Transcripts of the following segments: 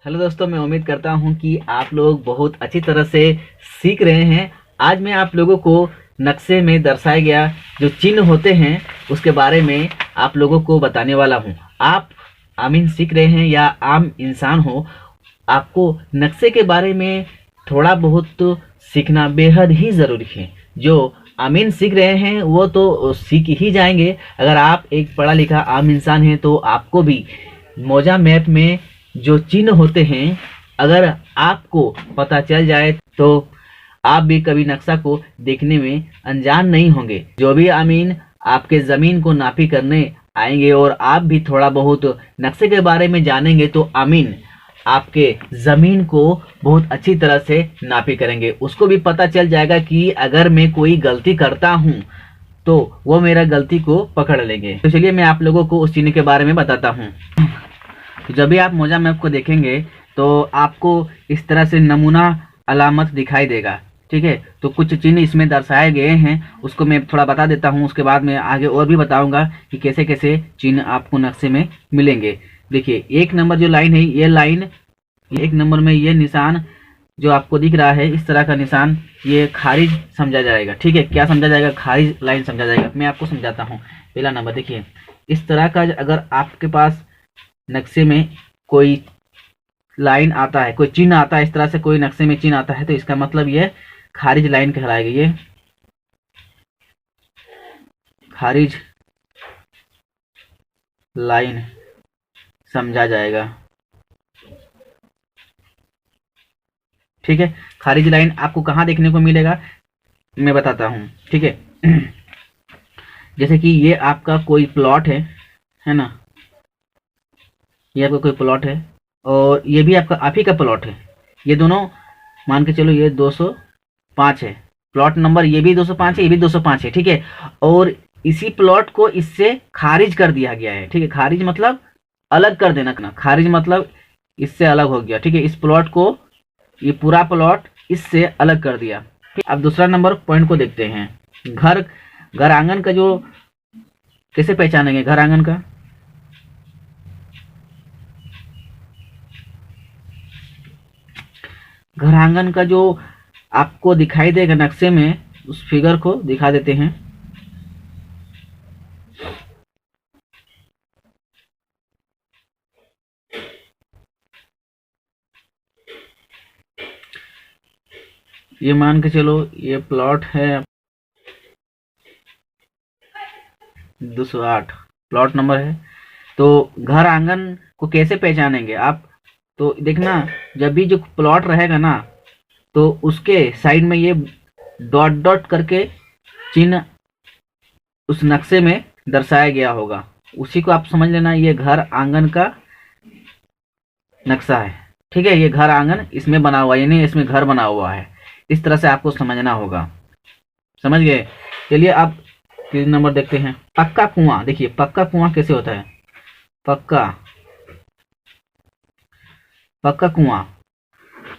Hello दोस्तों, मैं उम्मीद करता हूं कि आप लोग बहुत अच्छी तरह से सीख रहे हैं। आज मैं आप लोगों को नक्शे में दर्शाया गया जो चिन्ह होते हैं उसके बारे में आप लोगों को बताने वाला हूं। आप आमीन सीख रहे हैं या आम इंसान हो, आपको नक्शे के बारे में थोड़ा बहुत तो सीखना बेहद ही ज़रूरी है। जो आमीन सीख रहे हैं वो तो सीख ही जाएंगे। अगर आप एक पढ़ा लिखा आम इंसान हैं तो आपको भी मौजा मैप में जो चिन्ह होते हैं अगर आपको पता चल जाए तो आप भी कभी नक्शा को देखने में अनजान नहीं होंगे। जो भी आमीन आपके ज़मीन को नापी करने आएंगे और आप भी थोड़ा बहुत नक्शे के बारे में जानेंगे तो आमीन आपके ज़मीन को बहुत अच्छी तरह से नापी करेंगे। उसको भी पता चल जाएगा कि अगर मैं कोई गलती करता हूँ तो वो मेरा गलती को पकड़ लेंगे। तो चलिए मैं आप लोगों को उस चिन्ह के बारे में बताता हूँ। जब भी आप मौजा मैप को देखेंगे तो आपको इस तरह से नमूना अलामत दिखाई देगा। ठीक है, तो कुछ चिन्ह इसमें दर्शाए गए हैं, उसको मैं थोड़ा बता देता हूँ। उसके बाद मैं आगे और भी बताऊंगा कि कैसे कैसे चिन्ह आपको नक्शे में मिलेंगे। देखिए, एक नंबर जो लाइन है, ये लाइन, एक नंबर में ये निशान जो आपको दिख रहा है, इस तरह का निशान, ये खारिज समझा जाएगा। ठीक है, क्या समझा जाएगा? खारिज लाइन समझा जाएगा। मैं आपको समझाता हूँ। पहला नंबर देखिए, इस तरह का अगर आपके पास नक्शे में कोई लाइन आता है, कोई चिन्ह आता है, इस तरह से कोई नक्शे में चिन्ह आता है तो इसका मतलब ये खारिज लाइन कहलाएगी। ये खारिज लाइन समझा जाएगा। ठीक है, खारिज लाइन आपको कहाँ देखने को मिलेगा मैं बताता हूँ। ठीक है, जैसे कि ये आपका कोई प्लॉट है ना, ये आपका कोई प्लॉट है और ये भी आपका आप ही का प्लॉट है। ये दोनों मान के चलो ये 205 है प्लॉट नंबर, ये भी 205 है, ये भी 205 है। ठीक है, और इसी प्लॉट को इससे खारिज कर दिया गया है। ठीक है, खारिज मतलब अलग कर देना, खारिज मतलब इससे अलग हो गया। ठीक है, इस प्लॉट को, ये पूरा प्लॉट इससे अलग कर दिया। अब दूसरा नंबर पॉइंट को देखते हैं। घर आंगन का जो कैसे पहचानेंगे घर आंगन का? घर आंगन का जो आपको दिखाई देगा नक्शे में, उस फिगर को दिखा देते हैं। ये मान के चलो ये प्लॉट है 208 प्लॉट नंबर है। तो घर आंगन को कैसे पहचानेंगे आप? तो देखना, जब भी जो प्लॉट रहेगा ना तो उसके साइड में ये डॉट डॉट करके चिन्ह उस नक्शे में दर्शाया गया होगा, उसी को आप समझ लेना ये घर आंगन का नक्शा है। ठीक है, ये घर आंगन इसमें बना हुआ है, यानी इसमें घर बना हुआ है। इस तरह से आपको समझना होगा। समझ गए? चलिए अब 3 नंबर देखते हैं। पक्का कुआं। देखिए, पक्का कुआं कैसे होता है? पक्का कुआं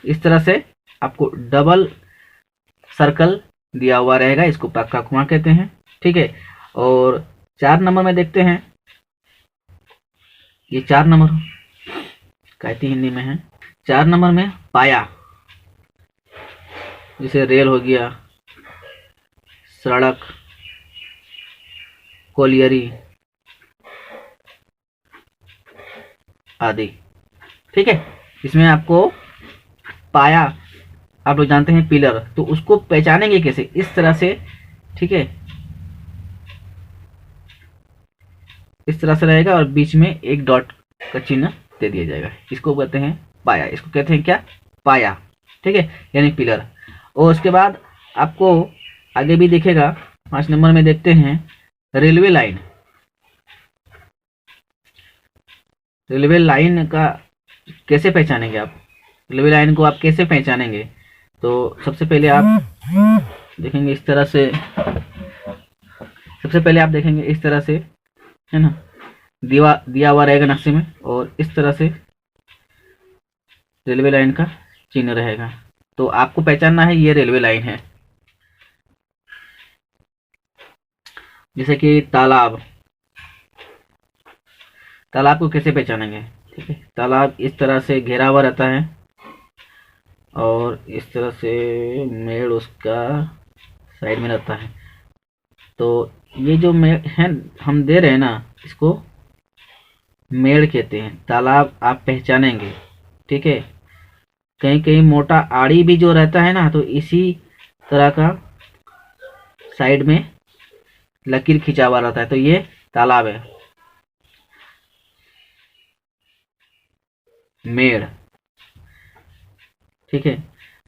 इस तरह से आपको डबल सर्कल दिया हुआ रहेगा, इसको पक्का कुआं कहते हैं। ठीक है, और 4 नंबर में देखते हैं। ये 4 नंबर कहती हिंदी में है। 4 नंबर में पाया, जैसे रेल हो गया, सड़क, कोलियरी आदि। ठीक है, इसमें आपको पाया, आप लोग जानते हैं पिलर, तो उसको पहचानेंगे कैसे? इस तरह से। ठीक है, इस तरह से रहेगा और बीच में एक डॉट का चिन्ह दे दिया जाएगा, इसको कहते हैं पाया। इसको कहते हैं क्या? पाया। ठीक है, यानी पिलर। और उसके बाद आपको आगे भी दिखेगा। 5 नंबर में देखते हैं रेलवे लाइन। रेलवे लाइन का कैसे पहचानेंगे आप? रेलवे लाइन को आप कैसे पहचानेंगे? तो सबसे पहले आप देखेंगे इस तरह से, सबसे पहले आप देखेंगे इस तरह से, है ना, दिया हुआ रहेगा नक्शे में और इस तरह से रेलवे लाइन का चिन्ह रहेगा। तो आपको पहचानना है ये रेलवे लाइन है। जैसे कि तालाब, तालाब को कैसे पहचानेंगे? ठीक है, तालाब इस तरह से घेरा हुआ रहता है और इस तरह से मेड़ उसका साइड में रहता है। तो ये जो मेड़ है हम दे रहे हैं ना, इसको मेड़ कहते हैं। तालाब आप पहचानेंगे, ठीक है। कहीं कहीं मोटा आड़ी भी जो रहता है ना, तो इसी तरह का साइड में लकीर खिंचा हुआ रहता है, तो ये तालाब है। मेड़, ठीक है,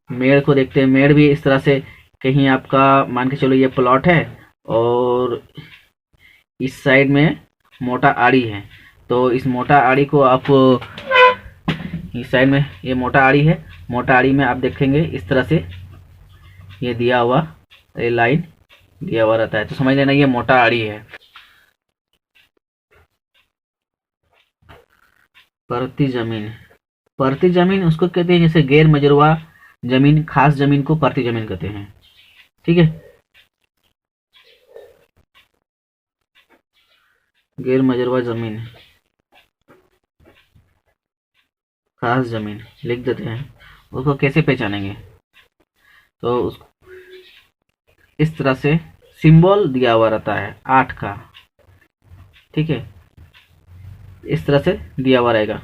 मेड़ को देखते हैं। मेड़ भी इस तरह से, कहीं आपका मान के चलो ये प्लॉट है और इस साइड में मोटा आड़ी है, तो इस मोटा आड़ी को आप, इस साइड में ये मोटा आड़ी है, मोटा आड़ी में आप देखेंगे इस तरह से ये दिया हुआ, ये लाइन दिया हुआ रहता है, तो समझ लेना ये मोटा आड़ी है। परती जमीन, परती जमीन उसको कहते हैं जैसे गैर मजरूआ जमीन, खास जमीन को परती जमीन कहते हैं, ठीक है। गैर मजरूआ जमीन, खास जमीन लिख देते हैं। उसको कैसे पहचानेंगे, तो उसको इस तरह से सिंबल दिया हुआ रहता है 8 का, ठीक है, इस तरह से दिया हुआ रहेगा,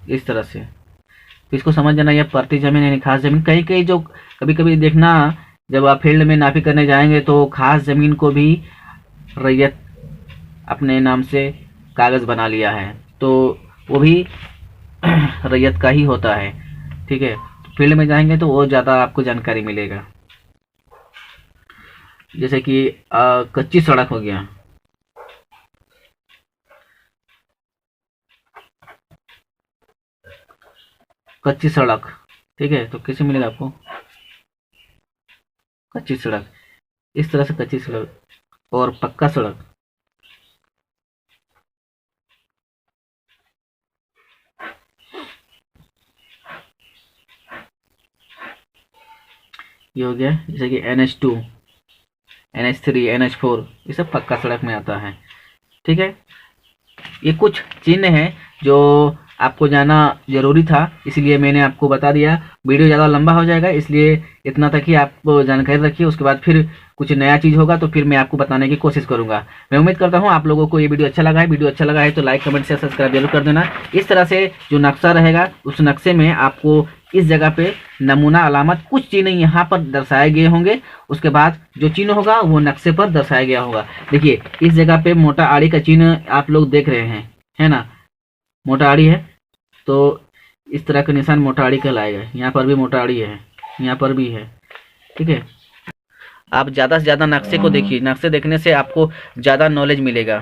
इस तरह से। तो इसको समझ जाना, यह परती जमीन यानी खास जमीन। कहीं कहीं जो कभी कभी देखना, जब आप फील्ड में नापी करने जाएंगे तो खास जमीन को भी रैयत अपने नाम से कागज बना लिया है, तो वो भी रैयत का ही होता है, ठीक है। फील्ड में जाएंगे तो वो ज़्यादा आपको जानकारी मिलेगा। जैसे कि कच्ची सड़क हो गया, कच्ची सड़क, ठीक है, तो कैसे मिलेगा आपको कच्ची सड़क, इस तरह से कच्ची सड़क। और पक्का सड़क, ये हो गया, जैसे कि NH2, NH3, NH4, ये सब पक्का सड़क में आता है, ठीक है। ये कुछ चिन्ह हैं जो आपको जाना जरूरी था, इसलिए मैंने आपको बता दिया। वीडियो ज़्यादा लंबा हो जाएगा, इसलिए इतना तक ही आप जानकारी रखिए। उसके बाद फिर कुछ नया चीज़ होगा तो फिर मैं आपको बताने की कोशिश करूंगा। मैं उम्मीद करता हूं आप लोगों को ये वीडियो अच्छा लगा है। वीडियो अच्छा लगा है तो लाइक, कमेंट, शेयर, सब्सक्राइब जरूर कर देना। इस तरह से जो नक्शा रहेगा, उस नक्शे में आपको इस जगह पे नमूना अलामत कुछ चिन्ह यहाँ पर दर्शाए गए होंगे। उसके बाद जो चिन्ह होगा वो नक्शे पर दर्शाया गया होगा। देखिए इस जगह पे मोटा आड़ी का चिन्ह आप लोग देख रहे हैं, है ना, मोटा आड़ी है, तो इस तरह का निशान मोटा आड़ी कहलाएगा। यहाँ पर भी मोटा आड़ी है, यहाँ पर भी है, ठीक है। आप ज़्यादा से ज़्यादा नक्शे को देखिए, नक्शे देखने से आपको ज़्यादा नॉलेज मिलेगा।